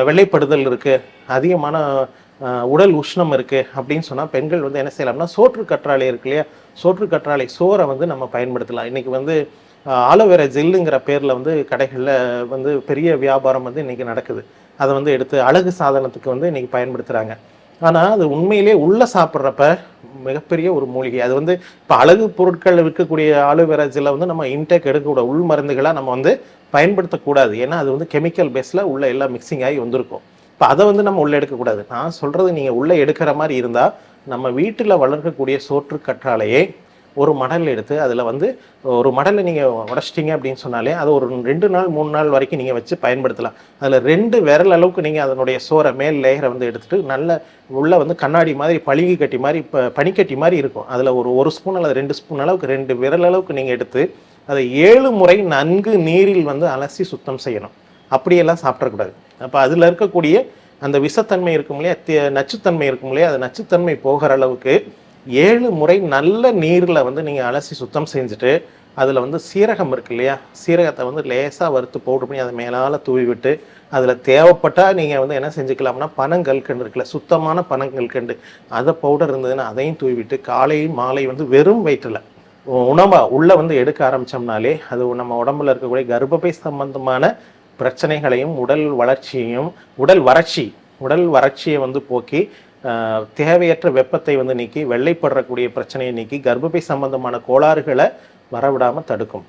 வெள்ளைப்படுதல் இருக்குது, அதிகமான உடல் உஷ்ணம் இருக்குது அப்படின்னு சொன்னால் பெண்கள் வந்து என்ன செய்யலாம்னா சோற்று கற்றாழை இருக்கு இல்லையா, சோற்று கற்றாழை சோறை வந்து நம்ம பயன்படுத்தலாம். இன்றைக்கி வந்து ஆலோவேரா ஜெல்லுங்கிற பேரில் வந்து கடைகளில் வந்து பெரிய வியாபாரம் வந்து இன்றைக்கி நடக்குது. அதை வந்து எடுத்து அழகு சாதனத்துக்கு வந்து இன்றைக்கி பயன்படுத்துகிறாங்க. ஆனால் அது உண்மையிலே உள்ளே சாப்பிட்றப்ப மிகப்பெரிய ஒரு மூலிகை. அது வந்து இப்போ அழகு பொருட்கள் விற்கக்கூடிய ஆலோவேரா ஜெல்லை வந்து நம்ம இன்டேக் எடுக்கக்கூடாது, உள் மருந்துகளாக நம்ம வந்து பயன்படுத்தக்கூடாது. ஏன்னா அது வந்து கெமிக்கல் பேஸில் உள்ள எல்லாம் மிக்சிங் ஆகி வந்திருக்கும். இப்போ அதை வந்து நம்ம உள்ளே எடுக்கக்கூடாது. நான் சொல்கிறது நீங்கள் உள்ளே எடுக்கிற மாதிரி இருந்தால் நம்ம வீட்டில் வளர்க்கக்கூடிய சோற்று கற்றாழையை ஒரு மடல் எடுத்து அதில் வந்து ஒரு மடலை நீங்கள் உடச்சிட்டிங்க அப்படின்னு சொன்னாலே அது ஒரு 2 நாள் 3 நாள் வரைக்கும் நீங்கள் வச்சு பயன்படுத்தலாம். அதில் 2 விரல் அளவுக்கு நீங்கள் அதனுடைய சோறை மேல் லேயரை வந்து எடுத்துகிட்டு நல்ல உள்ளே வந்து கண்ணாடி மாதிரி பளிங்கு கட்டி மாதிரி பனிக்கட்டி மாதிரி இருக்கும். அதில் ஒரு ஸ்பூன் அல்லது 2 ஸ்பூன் அளவுக்கு 2 விரல் அளவுக்கு நீங்கள் எடுத்து அதை 7 முறை நன்கு நீரில் வந்து அலசி சுத்தம் செய்யணும். அப்படியெல்லாம் சாப்பிடக்கூடாது. அப்போ அதில் இருக்கக்கூடிய அந்த விஷத்தன்மை இருக்கும் இல்லையா, நச்சுத்தன்மை இருக்கும் இல்லையா, அது நச்சுத்தன்மை போகிற அளவுக்கு 7 முறை நல்ல நீரில் வந்து நீங்கள் அலசி சுத்தம் செஞ்சுட்டு அதில் வந்து சீரகம் இருக்கு இல்லையா, சீரகத்தை வந்து லேசாக வறுத்து பவுடர் பண்ணி அதை மேலால் தூவி விட்டு அதில் தேவைப்பட்டால் நீங்கள் வந்து என்ன செஞ்சுக்கலாம்னா பனங்கல்கண்டு இருக்குல்ல, சுத்தமான பனங்கல்கண்டு அதை பவுடர் இருந்ததுன்னா அதையும் தூவி விட்டு காலையும் மாலை வந்து வெறும் வயிற்றில் உணவாக உள்ளே வந்து எடுக்க ஆரம்பித்தோம்னாலே அது நம்ம உடம்புல இருக்கக்கூடிய கர்ப்பப்பை சம்பந்தமான பிரச்சனைகளையும் உடல் வறட்சியை வந்து போக்கி தேவையற்ற வெப்பத்தை வந்து நீக்கி வெள்ளைப்படுறக்கூடிய பிரச்சனையை நீக்கி கர்ப்பப்பை சம்பந்தமான கோளாறுகளை வரவிடாமல் தடுக்கும்.